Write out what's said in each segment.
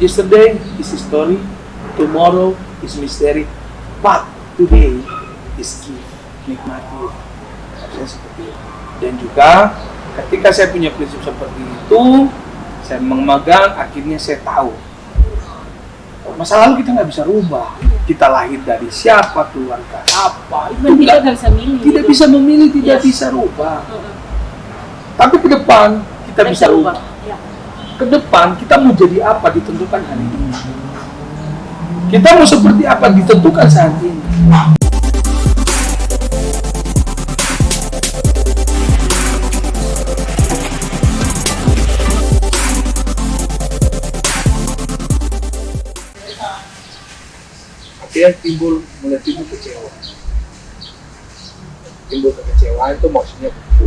Yesterday is history, tomorrow is mystery, but today is gift. Nikmati. Saya seperti itu. Dan juga ketika saya punya prinsip seperti itu, saya memegang, akhirnya saya tahu masa lalu kita nggak bisa rubah. Kita lahir dari siapa, keluarga apa, itu kita nggak bisa milih. Tidak bisa memilih, tidak bisa rubah. Tapi ke depan kita bisa rubah. Ya. Ke depan kita mau jadi apa ditentukan hari ini. Kita mau seperti apa ditentukan saat ini. Dia mulai timbul kecewa. Timbul kekecewaan itu maksudnya begitu.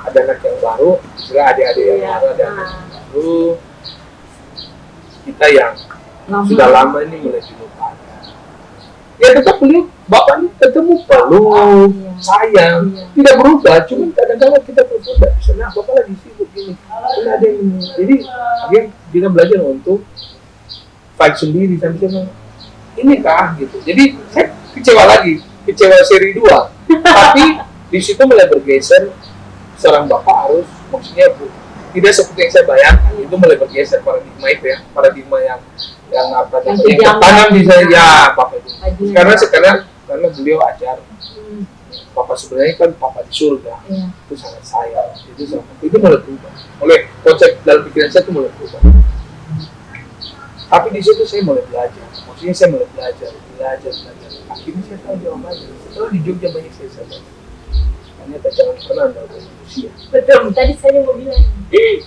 Ada anak yang baru, misalnya adik-adik yang baru, ada anak yang baru. Kita yang sudah lama ini mulai dilupakan. Ya tetap beliau, bapaknya ketemu peluk, sayang, tidak berubah. Cuma kadang-kadang kita berubah. Misalnya bapak lagi sibuk gini, ada yang jadi akhirnya kita belajar untuk fight sendiri sampai ini kah gitu. Jadi saya kecewa seri 2. Tapi di situ mulai bergeser, seorang bapak harus maksudnya tidak seperti yang saya bayangkan. Itu mulai bergeser paradigma itu ya, paradigma yang apa namanya yang tertanam di saya ya bapak itu. Karena beliau ajar. Papa sebenarnya kan papa di surga, itu sangat sayang, itu mulai berubah. Oleh konsep dalam pikiran saya itu mulai berubah. Tapi di situ saya mulai belajar, maksudnya saya mulai belajar. Akhirnya saya tahu jawabannya. Setelah di Jogja banyak saya sadar. Ternyata jangan pernah anda manusia. Betul, tadi saya mau bilang,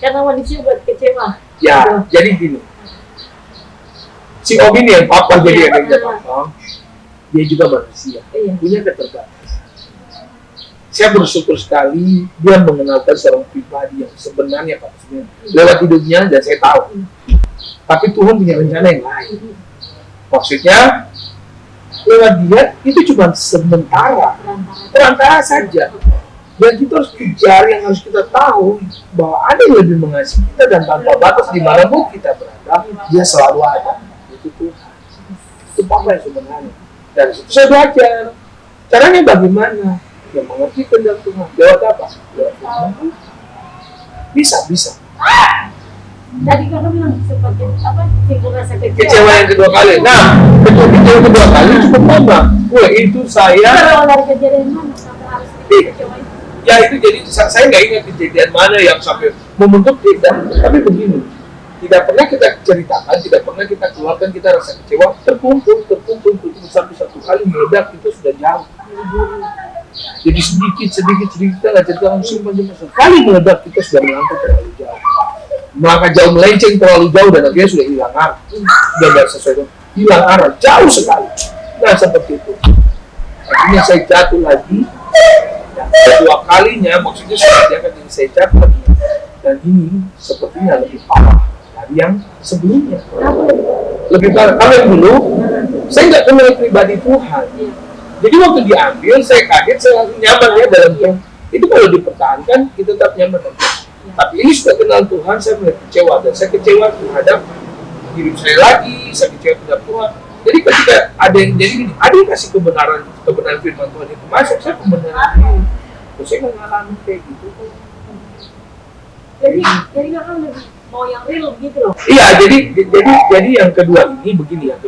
karena manusia buat kecewa. Ya, jadi gini. Si Om ini yang papa jadi yang papa, dia juga manusia, punya keterbatasan. Saya bersyukur sekali dia mengenalkan seorang pribadi yang sebenarnya lewat hidupnya dan saya tahu. Tapi Tuhan punya rencana yang lain. Maksudnya lewat dia itu cuma sementara, perantara saja. Dan kita harus kejar yang harus kita tahu bahwa ada yang lebih mengasihi kita dan tanpa batas dimanapun kita berada, dia selalu ada. Itu Tuhan. Itu Papa yang sebenarnya. Dan itu saya belajar. Caranya bagaimana? Yang mengerti kehendak Tuhan. Lewat apa? Lewat Tuhan. Bisa. Tadi kakak bilang seperti apa? Timbul rasa Kecewa yang kedua kali. Nah, kecewa kedua kali cukup lama. Itu saya. Kalau dari kejadian mana sampai harus kecewa itu? Ya itu jadi saya nggak ingat kejadian mana yang sampai membentuk tidak. Tapi begini, tidak pernah kita ceritakan, tidak pernah kita keluarkan kita rasa kecewa terkumpul sampai satu kali meledak itu sudah jauh. Jadi sedikit kita nggak cerita langsung sekali meledak kita sudah melangkah terlalu jauh. Melangkah jauh melenceng terlalu jauh dan akhirnya sudah hilang arah. Sudah nggak sesuai hilang arah jauh sekali. Nah seperti itu. Akhirnya saya jatuh lagi. Kedua kalinya maksudnya sudah dia akan jadi saya jatuh lagi. Dan ini sepertinya lebih parah dari yang sebelumnya. Lebih parah. Kalau yang dulu saya nggak kenal pribadi Tuhan. Jadi waktu diambil, saya kaget, saya langsung nyaman ya dalam Tuhan. Itu kalau dipertahankan, kita tetap nyaman. Tapi ini sudah kenal Tuhan, saya mulai kecewa. Dan saya kecewa terhadap hidup saya lagi, saya kecewa terhadap Tuhan. Jadi ketika ada yang kasih kebenaran firman Tuhan itu masuk, saya kebenaran ini. Terus saya mengalami kayak gitu. Jadi kakak lebih mau yang real gitu loh. Iya, jadi yang kedua ini begini, yang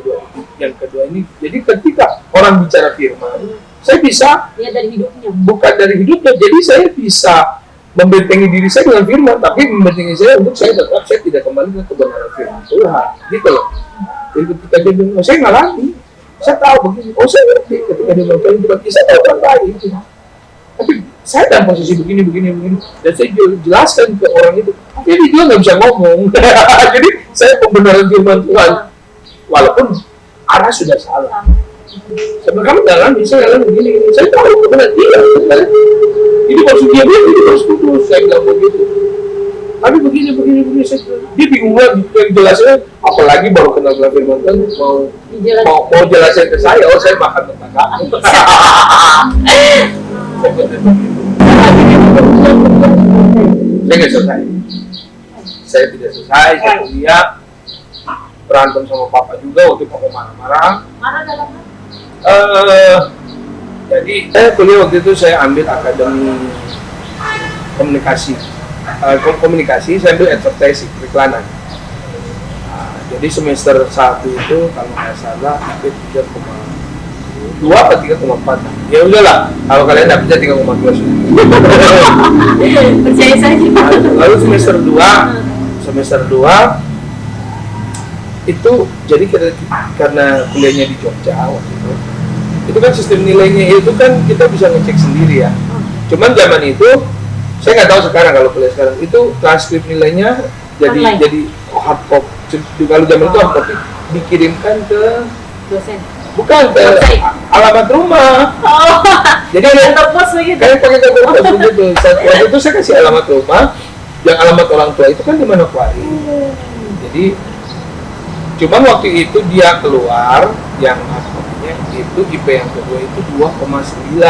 kedua ini. Jadi ketika orang bicara firman, saya bisa lihat dari hidupnya. Bukan dari hidupnya. Jadi saya bisa membentengi diri saya dengan firman, tapi membentengi saya untuk saya tidak kembali ke kebenaran firman Tuhan. Gitu loh. Jadi ketika dia bilang, saya ngalami, saya tahu begini. Saya ngerti ketika dia bilang berarti saya tahu kan baik. Tapi saya dalam posisi begini dan saya jelaskan ke orang itu. Jadi dia nggak bisa ngomong. Jadi saya pembenaran firman Tuhan, walaupun arah sudah salah. Sebelum kamu jalan begini. Saya tahu kebenaran dia. Ini maksud dia harus putus. Saya bilang begitu. Tapi begini dia bingung lagi. Yang jelasnya, apalagi baru kenal firman Tuhan mau jelasin ke saya. Saya makan tentang kamu. Saya nggak selesai. Saya tidak selesai. Saya kuliah, berantem sama papa juga waktu papa marah-marah. Marah dalam hal? Jadi saya kuliah waktu itu saya ambil akademi komunikasi. Komunikasi saya ambil advertising, periklanan. Jadi semester 1 itu kalau nggak salah dapat 3,2 atau 3,4. Ya udahlah, kalau kalian dapatnya 3,2 sudah. Percaya saja. Lalu semester 2 itu jadi karena kuliahnya di Jogja waktu itu kan sistem nilainya itu kan kita bisa ngecek sendiri ya. Cuman zaman itu saya nggak tahu sekarang, kalau kuliah sekarang itu transkrip nilainya jadi hard copy. Kalau zaman itu hard copy dikirimkan ke Dosen. bukan ke alamat rumah. Oh. Jadi Kantor pos begitu. kayak pakai kantor pos begitu. Waktu itu saya kasih alamat rumah, yang alamat orang tua itu kan di Manokwari. Jadi cuman waktu itu dia keluar yang hard copy-nya itu IP yang kedua itu 2,9.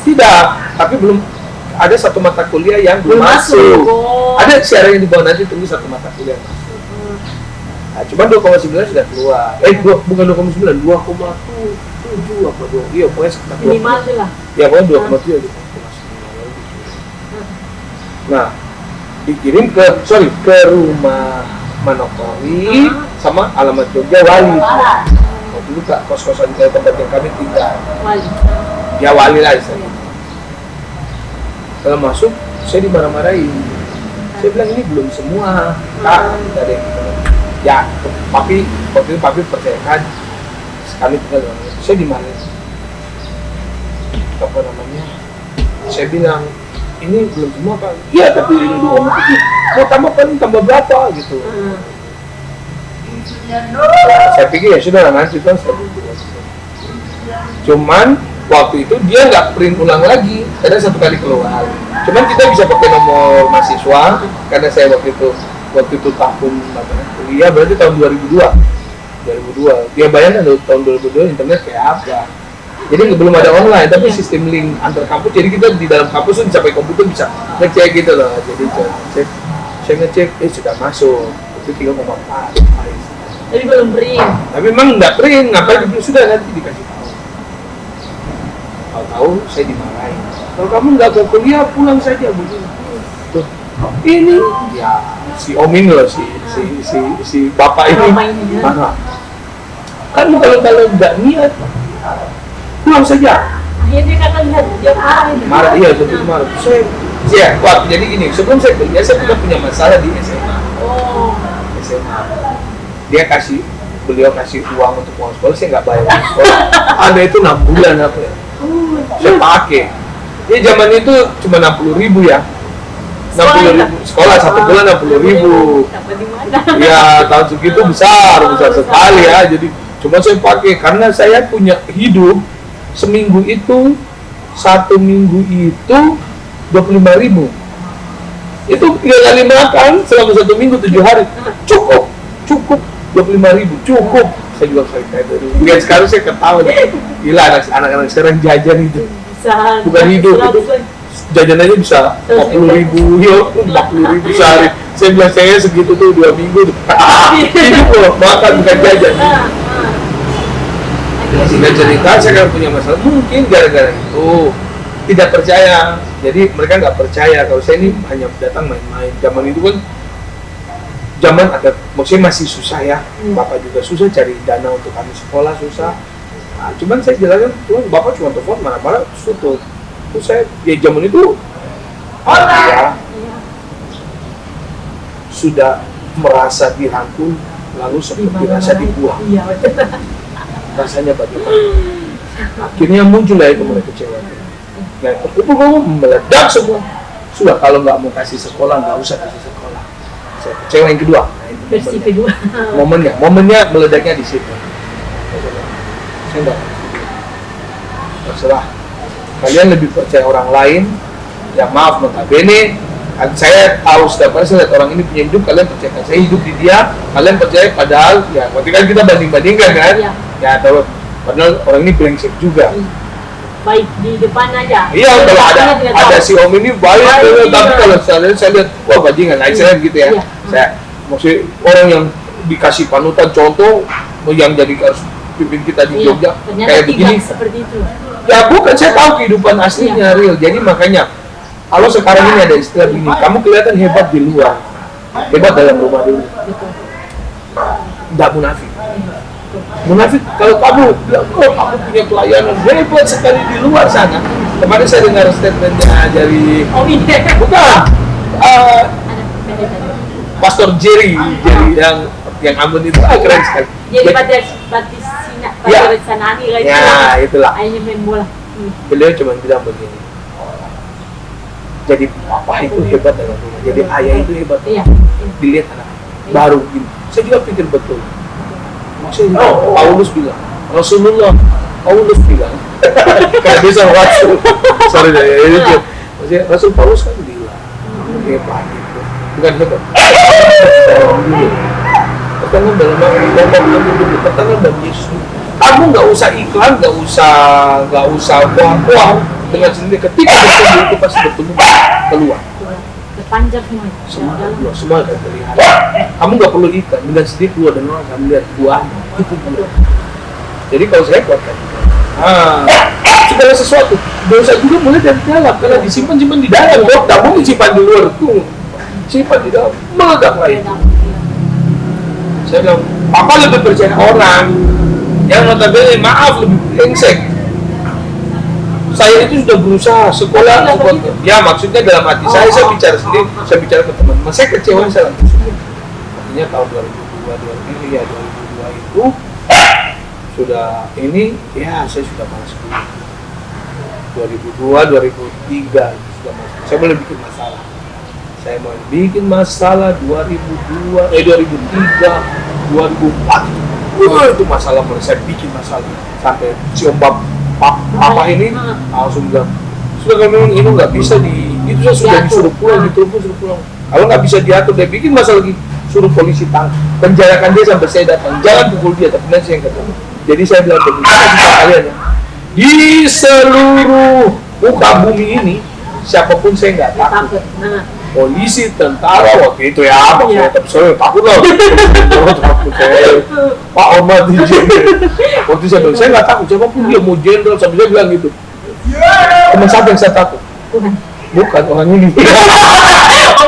Tidak, tapi belum ada satu mata kuliah yang belum masuk. Oh. Ada siaran yang di bawah nanti tunggu satu mata kuliah yang masuk. Nah, cuman 2,9 sudah keluar. Bukan 2,9, 2,7 apa 2. Iya, pokoknya sekitar 2. Minimal lah. Ya, pokoknya 2,7 gitu. Nah, dikirim ke rumah Manokwari sama alamat Jogja Wali. Waktu itu Kak, kos-kosan ke tempat yang kami tinggal. Wali. Ya Wali lah istilahnya. Kalau masuk, saya dimarah-marahin. Saya bilang ini belum semua. Kak, ada yang ya, waktu itu papi percayakan. Kami tinggal dengan itu. Saya dimarahin. Apa namanya? Saya bilang, ini belum semua kan? Iya, tapi ini 2,7. Mau tambah paling tambah berapa gitu. Saya pikir ya sudah nanti kan saya bilang. Cuman waktu itu dia nggak print ulang lagi karena satu kali keluar. Cuman kita bisa pakai nomor mahasiswa karena saya waktu itu tahun kuliah berarti tahun 2002. Dia bayangkan tahun 2002 internet kayak apa. Jadi belum ada online tapi sistem link antar kampus. Jadi kita di dalam kampus tuh bisa pakai komputer bisa ngecek gitu loh. Jadi saya ngecek sudah masuk itu 3,4. Tapi belum print. Tapi memang nggak print, ngapain sudah nanti dikasih tahu. Tahu saya dimarahin. Kalau kamu nggak mau kuliah pulang saja begini. Tuh, ini ya si Om ini loh si bapak ini marah. Kan kalau nggak niat pulang saja. Akhirnya kakak lihat dia Marah iya betul marah. Saya wah jadi gini sebelum saya kuliah saya punya masalah di SMA. Oh. SMA. Beliau kasih uang untuk uang sekolah, saya nggak bayar uang sekolah. Ada itu 6 bulan apa ya? Saya pakai. Ya zaman itu cuma 60.000 ya. 60.000 sekolah satu bulan 60.000. Dapat di mana? Ya tahun segitu besar sekali ya. Jadi cuma saya pakai karena saya punya hidup seminggu itu 1 minggu itu 25.000. Itu 3 kali makan selama 1 minggu 7 hari cukup 25.000 cukup. Saya juga kayak dari lihat sekarang saya ketawa gila anak-anak sekarang jajan itu Bisa. bukan hidup itu jajan aja bisa 40.000 ya 40.000 sehari. Saya bilang saya segitu tuh 2 minggu hidup loh makan bukan jajan. Sehingga cerita saya kan punya masalah mungkin gara-gara itu tidak percaya. Jadi mereka nggak percaya kalau saya ini hanya datang main-main. Zaman itu kan zaman agak maksudnya masih susah ya. Bapak juga susah cari dana untuk kami sekolah susah. Nah, cuman saya jelaskan tuh bapak cuma telepon mana-mana tutup. Terus saya ya zaman itu ya sudah merasa dirangkul lalu seperti rasa dibuang. Iya betul. Rasanya bagaimana? Akhirnya muncul lah itu mulai kecewa. Nah, itu meledak semua. Sudah kalau nggak mau kasih sekolah nggak usah kasih sekolah. Saya kecewa yang kedua. Nah, itu Versi kedua. momennya meledaknya di situ. Saya nggak terserah. Kalian lebih percaya orang lain. Ya maaf notabene. Saya tahu setiap kali saya lihat orang ini punya hidup, kalian percaya saya hidup di dia, kalian percaya padahal ya ketika kita banding-bandingkan kan, ya tahu padahal orang ini brengsek juga. baik di depan aja. Iya, kalau ada si om ini baik, tapi kalau saya lihat, wah bajingan, saya gitu ya. Iya. Saya maksudnya orang yang dikasih panutan contoh yang jadi harus pimpin kita di Jogja ternyata kayak begini. seperti itu. Ya bukan, saya tahu kehidupan aslinya real. Jadi makanya kalau sekarang ini ada istilah begini, kamu kelihatan hebat di luar, hebat dalam rumah dulu. Tidak munafik. Munafik kalau kamu bilang, oh kamu punya pelayanan hebat sekali di luar sana. Kemarin saya dengar statementnya dari bukan Pastor Jerry yang Ambon itu keren sekali. Jadi pada sanani lah itu. Ya itulah. Akhirnya main bola. Beliau cuma bilang begini. Jadi papa itu hebat dalam rumah. Jadi ayah itu hebat. Iya. Dilihat anak baru gini. Saya juga pikir betul. Maksudnya Paulus bilang, Rasulullah Paulus bilang, kayak bisa Rasul. Sorry ya itu. Maksudnya Rasul Paulus kan bilang hebat itu. Bukan hebat. Pertanyaan dalam pertanyaan dalam Yesus. Kamu nggak usah iklan, nggak usah wah dengan sendiri. Ketika bertemu itu pasti bertemu keluar. Terpanjat semua. Semua akan terlihat. Kamu nggak perlu iklan, dengan sendiri keluar dan orang akan melihat buahnya. Itu buah. Jadi kalau saya kuatkan, segala sesuatu dosa juga mulai dari dalam, karena disimpan di dalam. Kok kamu disimpan di luar tuh, simpan di dalam meledak lagi. Saya bilang, papa lebih percaya orang yang notabene maaf lebih brengsek. Saya itu sudah berusaha sekolah, ya maksudnya dalam hati saya bicara sendiri, saya bicara ke teman-teman, saya kecewa saya langsung sendiri. Artinya tahun 2002 itu sudah ini, ya saya sudah malas kuliah. 2002, 2003 sudah malas. Saya boleh bikin masalah. Saya mau bikin masalah 2003, 2004. Itu masalah mulai saya bikin masalah sampai si om papa ini langsung bilang, sudah kalau memang ini nggak bisa itu saya sudah disuruh pulang, ditelepon suruh pulang. Kalau nggak bisa diatur, dia bikin masalah lagi, suruh polisi penjarakan dia sampai saya datang. Jangan pukul dia, tapi nanti saya ketemu. Jadi saya bilang begini, kalian ya, di seluruh muka bumi ini siapapun saya nggak takut. Polisi, tentara waktu itu ya apa? Saya takut loh. Takut saya. Pak Omar di jenderal. Waktu saya bilang saya nggak takut. Siapapun dia mau jenderal, sampai saya bilang gitu. Teman siapa yang saya takut? Bukan orang ini.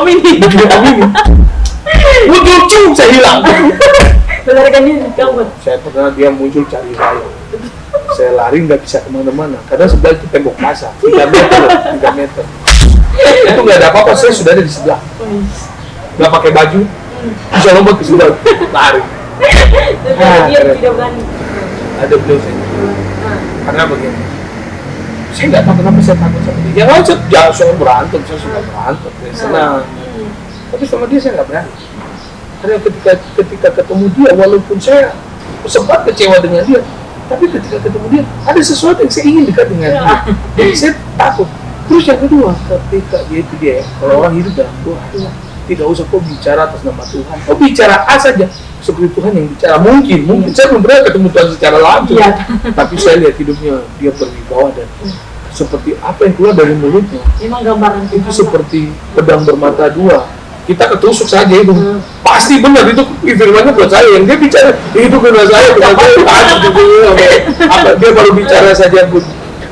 Om ini. Om ini. Muncul cum saya hilang. Melarikan diri kamu. Saya pernah dia muncul cari saya. Saya lari nggak bisa kemana-mana. Karena sebelah itu tembok pasar 3 meter. Itu nggak ada apa-apa, saya sudah ada di sebelah. Nggak pakai baju, bisa lompat ke sebelah, lari. Dia tidak berani. Ada beliau saya. Karena begini, saya nggak tahu kenapa saya takut sama dia. Yang lain saya berantem, saya suka berantem, saya senang. Tapi sama dia saya nggak berani. Karena ketika ketemu dia, walaupun saya sempat kecewa dengan dia, tapi ketika ketemu dia, ada sesuatu yang saya ingin dekat dengan dia. Jadi saya takut. Terus yang kedua, ketika dia kalau orang hidup dalam Tuhan, tidak usah kau bicara atas nama Tuhan, kau bicara A saja, seperti Tuhan yang bicara. Mungkin saya belum pernah ketemu Tuhan secara langsung, tapi saya lihat hidupnya dia berwibawa dan seperti apa yang keluar dari mulutnya. Memang gambaran itu seperti pedang bermata dua. Kita ketusuk saja itu, pasti benar itu firmannya buat saya. Yang dia bicara itu benar saya, apa dia baru bicara saja pun.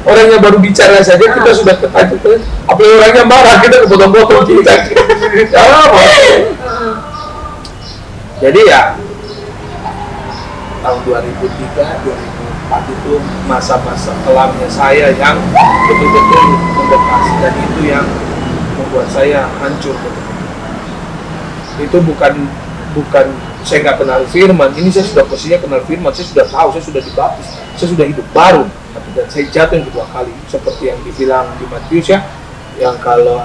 Orangnya baru bicara saja kita sudah ketakutan. Apalagi orangnya marah kita kepotong-potong kita. Jadi ya tahun 2003, 2004 itu masa-masa kelamnya saya yang betul-betul mendekati, dan itu yang membuat saya hancur. Itu bukan saya nggak kenal firman. Ini saya sudah posisinya kenal firman. Saya sudah tahu, saya sudah dibaptis, saya sudah hidup baru. Dan saya jatuh yang kedua kali, seperti yang dibilang di Matius ya, yang kalau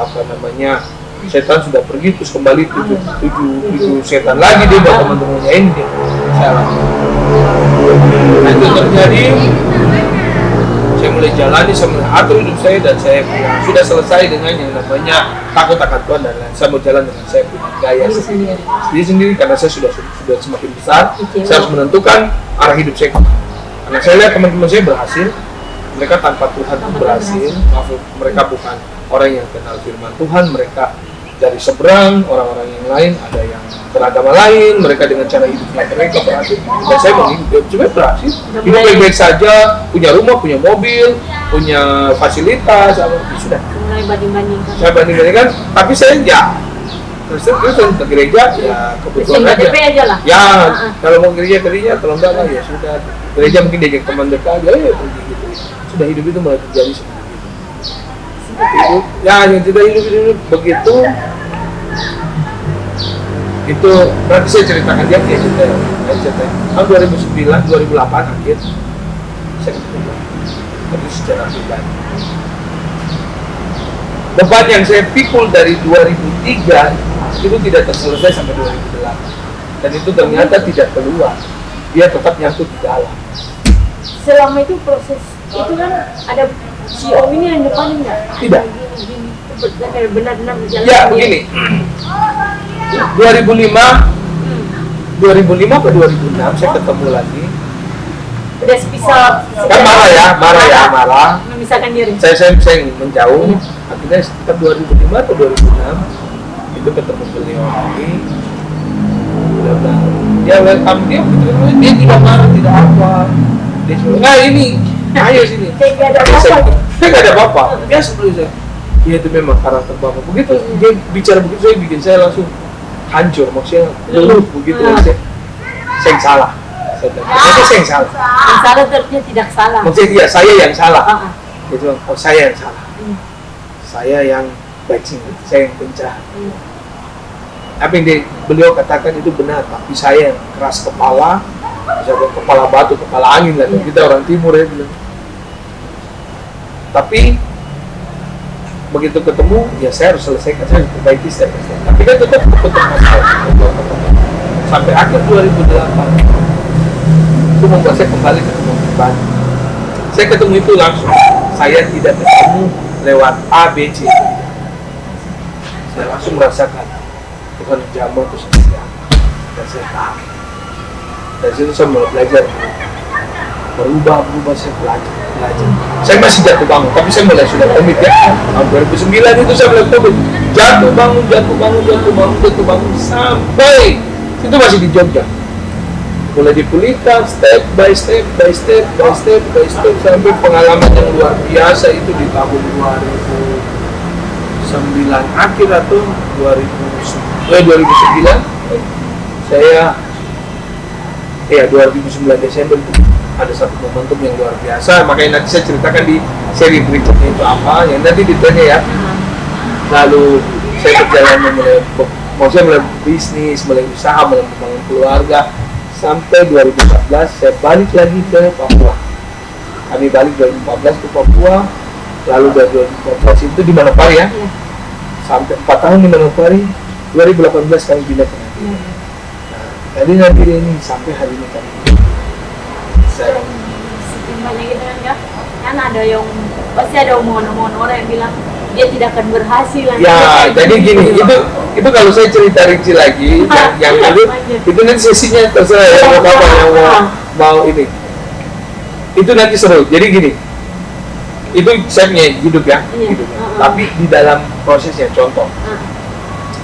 setan sudah pergi terus kembali tujuh setan lagi dia buat teman-temannya ini dia salah. Nah itu terjadi, saya mulai jalani, saya mulai atur hidup saya, dan saya sudah selesai dengan yang namanya takut akan Tuhan dan lain. Saya mau jalan dengan saya punya gaya sendiri karena saya sudah semakin besar. Saya harus menentukan arah hidup saya. Karena saya lihat teman-teman saya berhasil, Mereka tanpa Tuhan pun berhasil. Mereka bukan orang yang kenal firman Tuhan. Mereka dari seberang, orang-orang yang lain, ada yang beragama lain, mereka dengan cara hidupnya mereka berhasil. Dan saya menghidup, cuma berhasil. Hidup baik-baik saja, punya rumah, punya mobil, punya fasilitas, sudah. Mulai banding-bandingkan. Saya banding-bandingkan, tapi saya ya Kristen ke gereja ya kebetulan aja. KTP aja lah. Ya, kalau mau gereja, kalau enggak lah ya sudah. Gereja mungkin diajak teman dekat, ya pergi gitu. Sudah hidup itu mulai terjadi seperti itu. Itu, ya yang tidak hidup begitu. Itu nanti saya ceritakan dia cerita tahun 2009, 2008 akhir saya ketemu, tapi secara pribadi. Beban yang saya pikul dari 2003 itu tidak terselesai sampai 2008 dan itu ternyata tidak keluar, dia tetap nyangkut di dalam. Selama itu proses itu kan ada si Om ini yang depan enggak? Tidak. Benar-benar berjalan. Ya begini, 2005 atau 2006 saya ketemu lagi. Udah bisa Kan marah. memisahkan diri. Saya menjauh. Akhirnya sekitar 2005 atau 2006 itu ketemu beliau lagi. Dia welcome dia tidak marah, tidak apa. Dia suruh, nah ini, ayo sini. Saya nggak ada apa-apa. Saya nggak ada apa-apa. Dia sebelum saya, ya itu memang karakter bapak. Begitu dia bicara begitu, saya bikin saya langsung hancur. Maksudnya leluh begitu. Saya yang salah. Saya yang salah. Yang salah ternyata tidak salah. Maksudnya dia, saya yang salah. Ah, ah. Dia bilang, oh saya yang salah. Saya yang bajing, saya yang penjahat. Apa yang beliau katakan itu benar, tapi saya yang keras kepala, misalnya kepala batu, kepala angin lah. Kita orang timur ya bilang. Tapi begitu ketemu, ya saya harus selesaikan, saya harus perbaiki step by step. Tapi kan tetap ketemu sampai akhir 2008 itu membuat saya kembali ketemu pribadi. Saya ketemu itu langsung, saya tidak ketemu lewat A, B, C. Saya langsung merasakan Tuhan jamah itu seperti apa, dan saya tahu. Dari situ saya mulai belajar berubah, saya belajar. Saya masih jatuh bangun, tapi saya mulai sudah komit ya. Tahun 2009 itu saya mulai komit, jatuh bangun sampai itu masih di Jogja. Mulai dipulihkan step by step sampai pengalaman yang luar biasa itu di tahun 2009 akhir atau 2009 saya 2009 Desember itu ada satu momentum yang luar biasa, makanya nanti saya ceritakan di seri berikutnya itu apa yang nanti ditanya ya. Lalu saya berjalan mulai bisnis, mulai usaha, mulai membangun keluarga sampai 2014 saya balik lagi ke Papua. Kami balik 2014 ke Papua, lalu dari 2014 itu di Manokwari ya, sampai 4 tahun di Manokwari. 2018 kami pindah ke Nabire. Tadi Nabire ini sampai hari ini kami saya banyak gitu kan ada yang pasti ada omongan-omongan orang yang bilang dia tidak akan berhasil. Ya, jadi gini, itu kalau saya cerita rinci lagi, yang dulu itu nanti sesinya terserah ya, mau apa yang mau ini. Itu nanti seru. Jadi gini, itu saya punya hidup ya, hidup. Tapi di dalam prosesnya, contoh,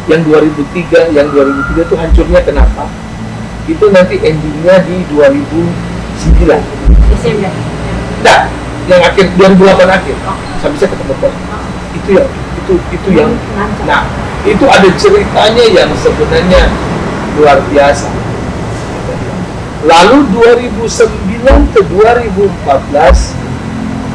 yang 2003 itu hancurnya kenapa? Itu nanti endingnya di 2009. Desember. Nah, yang akhir 2008 akhir, sampai saya ketemu Tuhan. Itu yang nah itu ada ceritanya yang sebenarnya luar biasa. Lalu 2009 ke 2014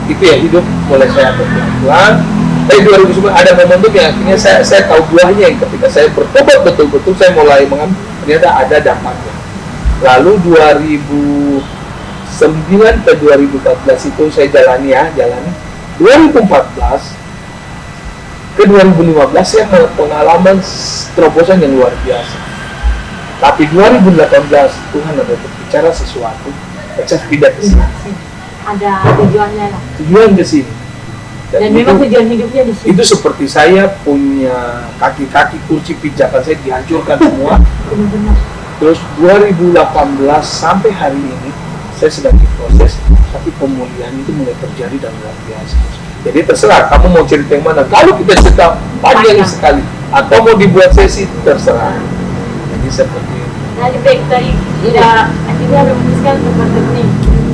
itu ya hidup mulai saya berpelan. Dari 2009 ada momentum yang akhirnya saya tahu buahnya yang ketika saya bertobat betul-betul saya mulai mengambil, ternyata ada dampaknya. Lalu 2009 ke 2014 itu saya jalani. 2014 ke 2015 saya pengalaman terobosan yang luar biasa. Tapi 2018 Tuhan ada berbicara sesuatu, saya pindah ke sini. Ada tujuannya lah. Tujuan ke sini. Dan memang tujuan hidupnya di sini. Itu seperti saya punya kaki-kaki kursi pijakan saya dihancurkan semua. Benar-benar. Terus 2018 sampai hari ini saya sedang diproses, tapi pemulihan itu mulai terjadi dan luar biasa. Jadi terserah kamu mau cerita yang mana. Kalau kita cerita panjang sekali atau mau dibuat sesi, terserah. Jadi seperti itu. Nah, di baik tadi tidak akhirnya memutuskan untuk berhenti.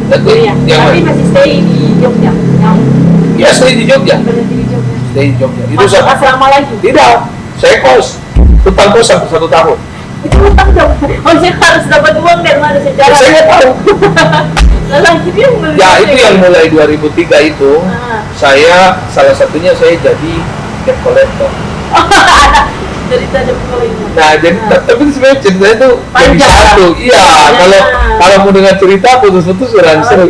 Betul. Ya. Tapi masih stay di Jogja. Yang Ya, stay di Jogja. berhenti di Jogja. Stay di Jogja. Itu Masuk asrama lagi. tidak. Saya kos. Utang kos sampai 1 tahun. Itu utang dong. Maksudnya harus dapat uang dari mana secara. Saya nggak tahu. Lalu akhirnya membeli. Ya, itu yang mulai 2003 itu. Saya salah satunya saya jadi debt collector. Cerita dulu itu. Nah, jadi tapi sebenarnya ceritanya itu jadi Panjang. satu. Iya, kalau mau dengar cerita putus-putus kurang seru.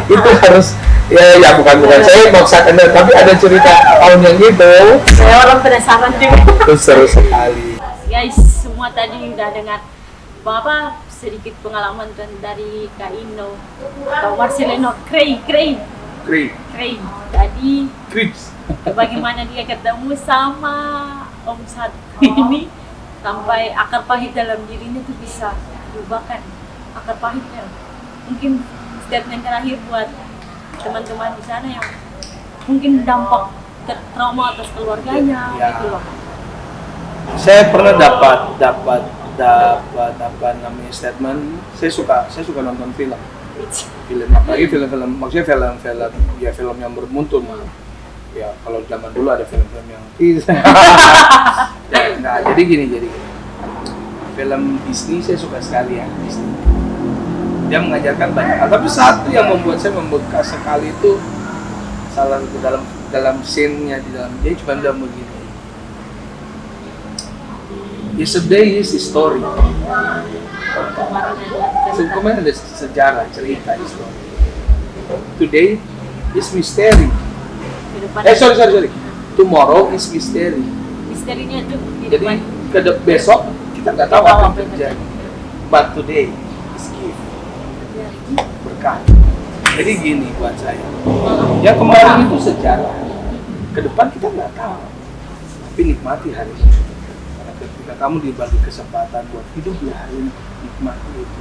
Itu harus ya bukan saya maksakan, tapi ada cerita tahun yang itu. Saya orang penasaran juga. Itu seru sekali. Guys, semua tadi udah dengar Bapak sedikit pengalaman dari Kak Ino atau Marcelino Cray. Jadi Crips. bagaimana dia ketemu sama Om Satu ini sampai akar pahit dalam dirinya tuh bisa diubahkan akar pahitnya. Mungkin statement terakhir buat teman-teman di sana yang mungkin dampak trauma atas keluarganya Ya. gitu loh. Saya pernah dapat apa namanya statement. Saya suka nonton film apalagi film maksudnya film yang bermuntun. Ya kalau zaman dulu ada film-film yang nah jadi gini film Disney saya suka sekali ya. Disney dia mengajarkan banyak hal, tapi satu yang membuat saya membekas sekali itu salah satu dalam scene-nya di dalam dia cuma bilang begini, yesterday is history. Kemarin ada sejarah, cerita, history. Today is mystery. Sorry. Tomorrow is mystery. Misterinya tuh di Jadi depan. besok kita nggak tahu apa yang terjadi. But today is gift, berkah. Jadi gini buat saya. Yang kemarin itu sejarah. Ke depan kita nggak tahu. Tapi nikmati hari ini. Karena ketika kamu dibagi kesempatan buat hidup di hari ini, nikmati itu.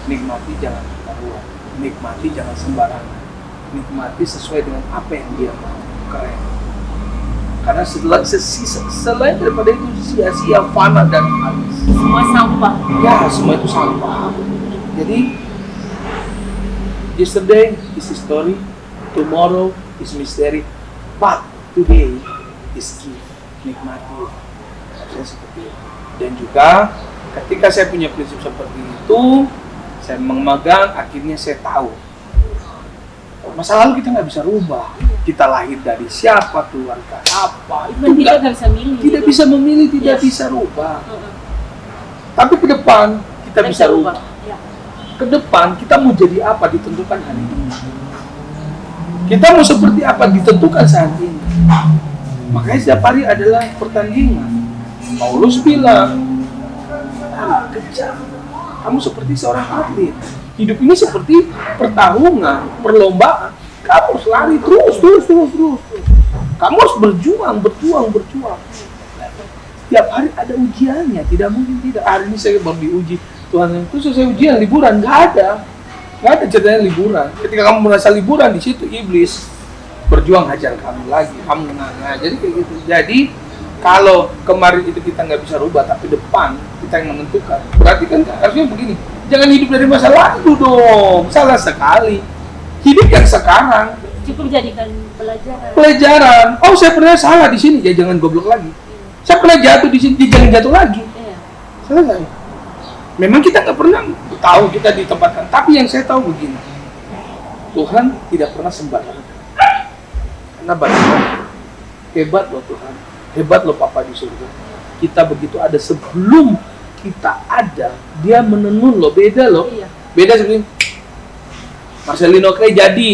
Nikmati jangan keterlaluan. Nikmati jangan sembarangan. Nikmati sesuai dengan apa yang dia mau. Keren. Karena selain daripada itu sia-sia, fana dan habis. Semua sampah. Ya, semua itu sampah. Jadi yesterday is history, tomorrow is mystery, but today is gift. Nikmati. Saya seperti itu. Dan juga ketika saya punya prinsip seperti itu, saya memegang, akhirnya saya tahu masa lalu kita nggak bisa rubah. Kita lahir dari siapa, keluarga apa, itu Kita nggak bisa milih. tidak bisa memilih, tidak bisa rubah. Tapi ke depan kita bisa rubah. Ya. Ke depan kita mau jadi apa ditentukan hari ini. Kita mau seperti apa ditentukan saat ini. Makanya setiap hari adalah pertandingan. Paulus bilang, kejar. Kamu seperti seorang atlet. Hidup ini seperti pertarungan, perlombaan. Kamu harus lari terus. Kamu harus berjuang. Setiap hari ada ujiannya, tidak mungkin tidak. Hari ini saya baru diuji. Tuhan, itu selesai ujian, liburan, nggak ada ceritanya liburan. Ketika kamu merasa liburan, di situ iblis berjuang hajar kamu lagi, kamu menang. Nah, jadi kayak gitu. Jadi kalau kemarin itu kita nggak bisa rubah, tapi depan kita yang menentukan. Berarti kan harusnya begini, jangan hidup dari masa lalu dong, salah sekali. Hidup yang sekarang. Cukup jadikan pelajaran. Pelajaran. Oh, saya pernah salah di sini, ya jangan goblok lagi. Saya pernah jatuh di sini, ya jangan jatuh lagi. Iya. Selesai. Memang kita nggak pernah tahu kita ditempatkan, tapi yang saya tahu begini, Tuhan tidak pernah sembarangan. Karena bagaimana? Hebat loh Tuhan, hebat loh Papa di surga. Kita begitu ada sebelum kita ada, dia menenun loh, beda loh. Iya. Beda seperti Marcelino Cray jadi,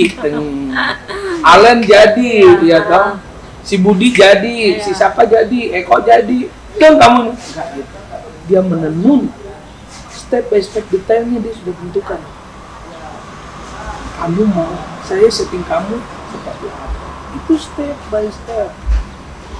Allen jadi, ya kan? Si Budi jadi, si siapa jadi, Eko jadi, kan kamu enggak gitu. Dia menenun step by step detailnya dia sudah tentukan. Kamu mau, saya setting kamu seperti apa? Itu step by step.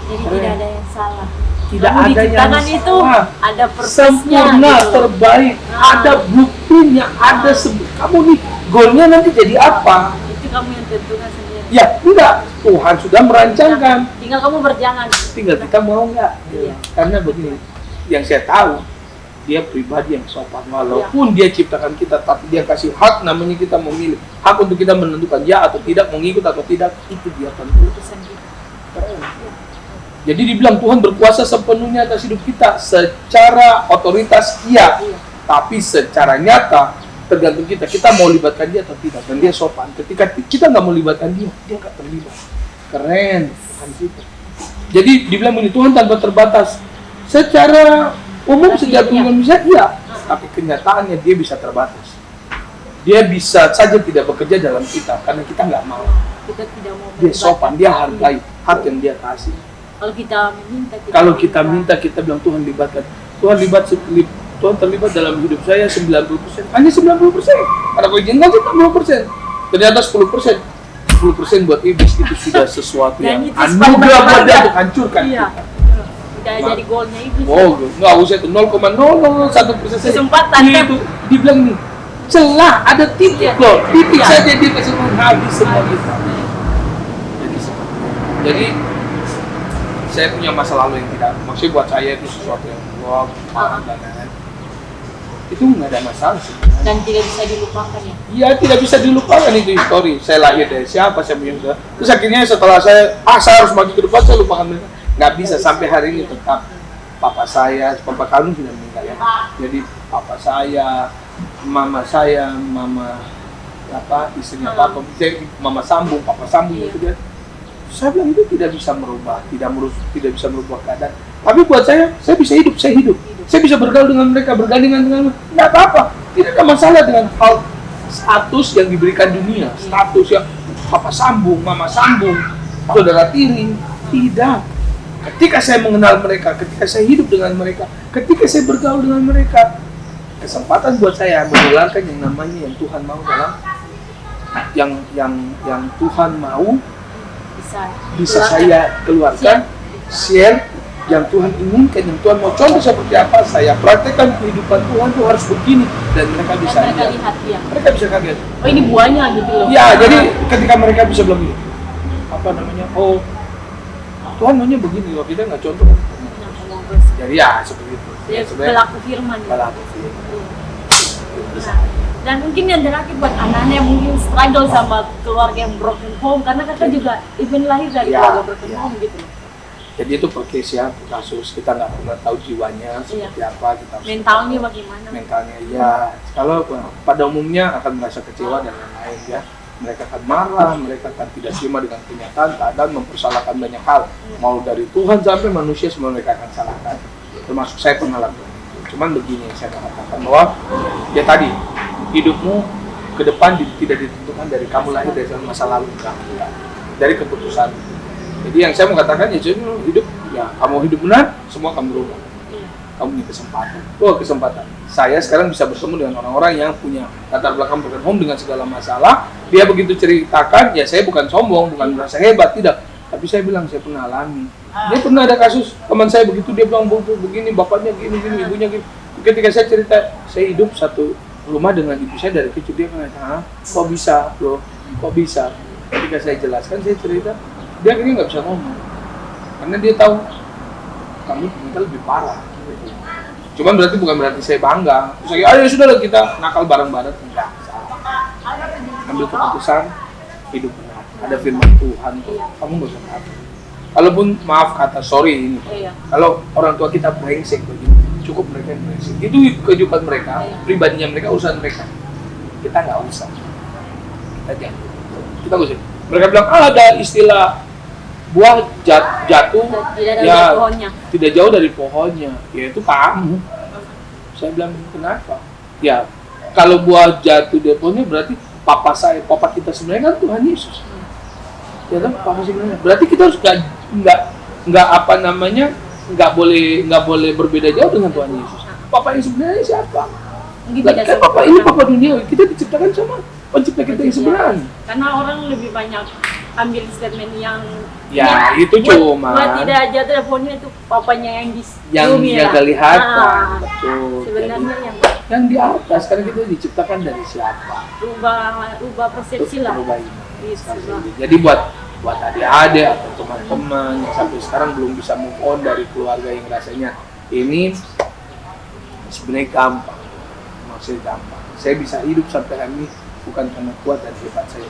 Jadi tidak ada yang salah. Tidak Kamu ada yang diciptakan itu salah. ada persisnya Sempurna, gitu. terbaik, ada blueprintnya, ada kamu nih goalnya nanti jadi apa? Itu kamu yang tentukan sendiri. Ya, enggak. Tuhan sudah merancangkan. Tinggal kamu berjalan. Tinggal kita mau nggak? Iya. Karena begini, yang saya tahu, dia pribadi yang sopan. Walaupun dia ciptakan kita, tapi dia kasih hak namanya kita memilih. Hak untuk kita menentukan ya atau tidak, mengikut atau tidak, itu dia tentu. Keputusan kita. Jadi dibilang Tuhan berkuasa sepenuhnya atas hidup kita. Secara otoritas iya. Tapi secara nyata, tergantung kita mau libatkan dia atau tidak. Dan dia sopan. Ketika kita nggak mau libatkan dia nggak terlibat. Keren Tuhan kita. Jadi dibilang begini, Tuhan tanpa terbatas. Secara umum sejak Tuhan manusia iya, tapi kenyataannya dia bisa terbatas. Dia bisa saja tidak bekerja dalam kita karena kita nggak mau. Kita tidak mau. Dia sopan, dia hargai hak yang dia kasih. Kalau kita minta, kita bilang Tuhan libatkan. Tuhan terlibat dalam hidup saya 90%. Hanya 90%. Karena kau izinkan sih 60%. Ternyata 10%. 10% buat iblis itu sudah sesuatu yang anugerah buat dia untuk hancurkan iya. kita. Udah jadi goalnya iblis. Oh, nggak usah itu 0,001% saja. Kesempatan itu dibilang nih, celah ada titik loh, titik saja dia kasih habis semua kita. Jadi saya punya masa lalu yang tidak, maksudnya buat saya itu sesuatu yang wow, dan lain-lain. Itu nggak ada masalah sih. Dan tidak bisa dilupakan ya? Iya, tidak bisa dilupakan itu histori. Saya lahir dari siapa, saya punya saudara. Terus akhirnya setelah saya harus maju ke depan, saya lupakan mereka. Nggak bisa, sampai hari ini tetap papa kandung sudah meninggal ya. Jadi papa saya, mama istrinya papa, mama sambung, papa sambung itu dia. Saya bilang itu tidak bisa merubah keadaan. Tapi buat saya bisa hidup. Saya bisa bergaul dengan mereka, bergandingan dengan mereka. Tidak apa-apa, tidak ada masalah dengan hal status yang diberikan dunia, status yang papa sambung, mama sambung, saudara tiri. Tidak. Ketika saya mengenal mereka, ketika saya hidup dengan mereka, ketika saya bergaul dengan mereka, kesempatan buat saya menularkan yang namanya yang Tuhan mau dalam yang Tuhan mau bisa saya keluarkan, share yang Tuhan inginkan, yang Tuhan mau contoh seperti apa, saya praktekkan kehidupan Tuhan tuh harus begini, dan mereka bisa lihat, mereka bisa kaget. Oh, ini buahnya gitu loh. Ya, jadi ketika mereka bisa bilang gini, oh Tuhan maunya begini loh, kita nggak contoh. Jadi ya seperti itu. Ya, pelaku firman. Dan mungkin yang terakhir buat anak-anak yang mungkin struggle sama keluarga yang broken home, karena kakak juga even lahir dari keluarga broken home gitu loh. Jadi itu per case ya, per kasus, kita nggak pernah tahu jiwanya seperti apa, kita mentalnya bagaimana? Mentalnya ya, kalau pada umumnya akan merasa kecewa dan lain-lain ya. Mereka akan marah, mereka akan tidak terima dengan kenyataan, keadaan, mempersalahkan banyak hal. Mau dari Tuhan sampai manusia, semua mereka akan salahkan. Termasuk saya pernah lakukan. Cuman begini yang saya katakan bahwa ya tadi, hidupmu ke depan tidak ditentukan dari kamu lahir dari masa lalu kamu, dari keputusan. Jadi yang saya mau katakan ya hidup ya, kamu hidup benar, semua akan berubah. Kamu punya kesempatan. Kesempatan. Saya sekarang bisa bertemu dengan orang-orang yang punya latar belakang broken home dengan segala masalah. Dia begitu ceritakan, ya saya bukan sombong, bukan merasa hebat, tidak. Tapi saya bilang saya pernah alami. Dia pernah ada kasus teman saya begitu, dia bilang begini, bapaknya gini, ibunya gini. Ketika saya cerita, saya hidup satu rumah dengan ibu saya dari kecil, dia bilang, kok bisa bro, kok bisa? Ketika saya jelaskan, saya cerita, dia akhirnya nggak bisa ngomong, karena dia tahu kamu ternyata lebih parah. Cuman bukan berarti saya bangga. Terus saya, ayo sudah kita nakal bareng-bareng. Enggak, salah. Ambil keputusan, hidup benar. Ada firman Tuhan, kamu nggak usah takut. Kalaupun maaf kata sorry ini, kalau orang tua kita brengsek begini, cukup mereka yang brengsek. Itu kehidupan mereka, pribadinya mereka, urusan mereka. Kita nggak usah. Kita nggak usah. Mereka bilang, ada istilah buah jatuh ya tidak jauh dari pohonnya, yaitu kamu. Saya bilang kenapa? Ya kalau buah jatuh dari pohonnya berarti papa kita sebenarnya kan Tuhan Yesus. Ya kan papa sebenarnya. Berarti kita harus nggak boleh berbeda jauh dengan Tuhan Yesus. Papa yang sebenarnya siapa? Kan papa ini papa dunia. Kita diciptakan sama pencipta kita yang sebenarnya. Karena orang lebih banyak ambil statement yang itu cuma buat tidak jatuh teleponnya itu papanya yang kelihatan. Betul. Sebenarnya yang Yang di atas, karena kita diciptakan dari siapa? Ubah persepsi lah. Berubah ini. Yes, ubah. Jadi buat adik-adik atau teman-teman yang sampai sekarang belum bisa move on dari keluarga yang rasanya ini sebenarnya gampang, maksudnya gampang. Saya bisa hidup sampai hari ini bukan karena kuat dan hebat saya,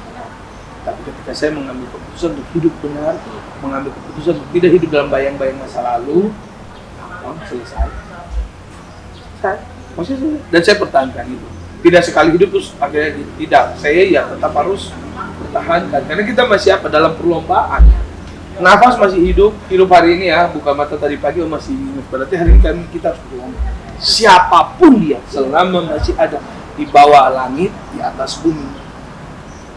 tapi ketika saya mengambil keputusan untuk hidup benar, mengambil keputusan untuk tidak hidup dalam bayang-bayang masa lalu, selesai. Maksudnya, dan saya pertahankan itu. Tidak sekali hidup terus akhirnya tidak. Saya ya tetap harus pertahankan karena kita masih apa dalam perlombaan. Nafas masih hidup hari ini ya, buka mata tadi pagi masih hidup. Berarti hari ini kita harus berlomba. Siapapun dia, selama masih ada di bawah langit, di atas bumi,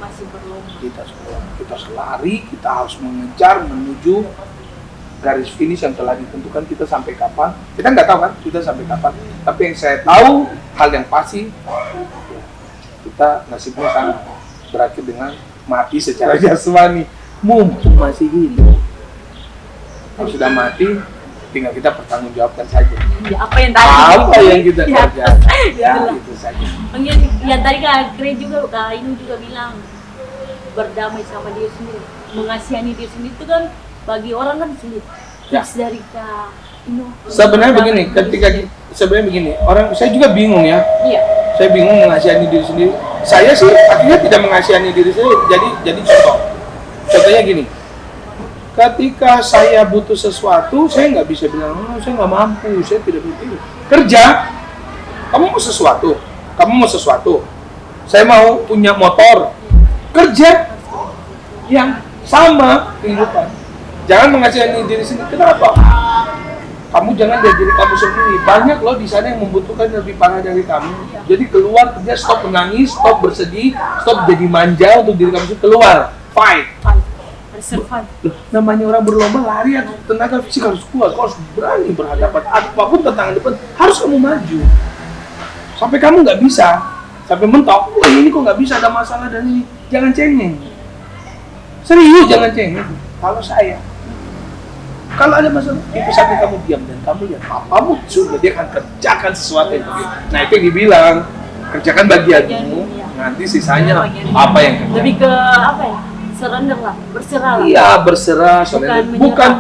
Masih berlomba. kita harus berlomba. Kita harus lari, kita harus mengejar menuju garis finish yang telah ditentukan. Kita sampai kapan? Kita nggak tahu kan, kita sampai kapan. Tapi yang saya tahu, hal yang pasti, ya, kita nasibnya sama, berakhir dengan mati secara jasmani. Mumpung masih hidup, kalau sudah mati, tinggal kita pertanggungjawabkan saja. Ya, apa yang tadi? Apa yang kita Ya. kerjakan, ya Itulah. itu saja. Yang tadi Kak Gre juga, Kak Inu juga bilang berdamai sama diri sendiri, mengasihani diri sendiri itu kan bagi orang kan sulit. Ya. Tips dari Kak Inu. Sebenarnya begini, sebenarnya begini, orang saya juga bingung ya. Iya. Saya bingung mengasihani diri sendiri. Saya sih akhirnya tidak mengasihani diri saya. Jadi contoh. Contohnya gini. Ketika saya butuh sesuatu, saya nggak bisa bilang, oh, saya nggak mampu, saya tidak butuh. Kerja. Kamu mau sesuatu. Saya mau punya motor. Kerja. Yang sama kehidupan. Jangan mengasihani diri sendiri. Kenapa? Kamu jangan dari diri kamu sendiri. Banyak loh di sana yang membutuhkan lebih parah dari kamu. Jadi keluar kerja, stop menangis, stop bersedih, stop jadi manja untuk diri kamu sendiri. Keluar, fight. Reservan. Loh, namanya orang berlomba lari, tenaga fisik harus kuat. Kau harus berani berhadapan. Apapun tantangan depan, harus kamu maju. Sampai kamu nggak bisa, sampai mentok. Oh ini kok nggak bisa, ada masalah dan ini. Jangan cengeng. Serius jangan cengeng. Kalau ada masalah, itu saatnya kamu diam dan kamu lihat papamu sudah dia akan kerjakan sesuatu yang begitu. Nah itu yang dibilang, kerjakan bagianmu, nanti sisanya apa yang kerja. Lebih ke apa ya? Surrender lah, berserah lah. Iya berserah, Bukan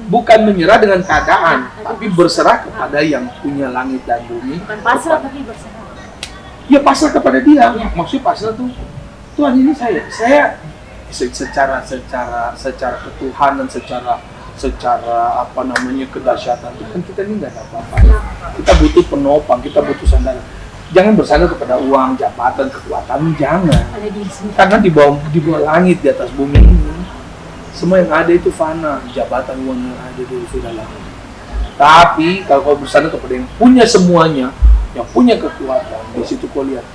bukan menyerah dengan keadaan, Nah, tapi berserah kepada yang punya langit dan bumi. Bukan pasrah tapi berserah. Ya pasrah kepada dia. Iya. Maksudnya pasrah tuh, Tuhan ini saya secara ketuhanan, secara apa namanya kedahsyatan itu kan kita ini nggak ada apa-apa. Kita butuh penopang, kita butuh sandaran. Jangan bersandar kepada uang, jabatan, kekuatan, jangan. Ada di sini. Karena di bawah langit, di atas bumi ini, semua yang ada itu fana, jabatan, uang yang ada itu sudah lama. Tapi kalau kau bersandar kepada yang punya semuanya, yang punya kekuatan, di situ kau lihat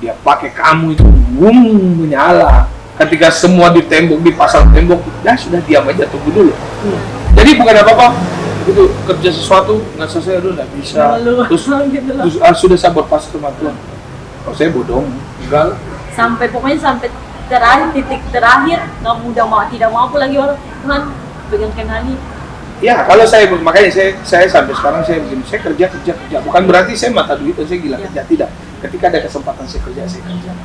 dia pakai kamu itu menyala. Ketika semua dipasang tembok, ya sudah diam aja, tunggu dulu. Jadi bukan apa-apa. Itu kerja sesuatu nggak selesai dulu nggak bisa. Terus sudah sabar pas sama Tuhan. Kalau saya bodong, enggak. Pokoknya sampai titik terakhir, kamu udah tidak mampu lagi orang Tuhan pegang kendali. Ya kalau makanya saya sampai sekarang saya begini, saya kerja. Bukan berarti saya mata duit dan saya gila kerja, tidak. Ketika ada kesempatan saya kerja.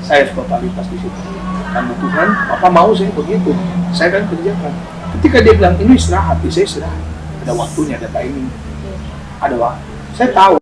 Saya harus totalitas di situ. Karena Tuhan, apa mau saya begitu, saya akan kerjakan. Ketika dia bilang ini istirahat, saya istirahat. Ada waktunya, ada timing, ada waktu. Saya tahu.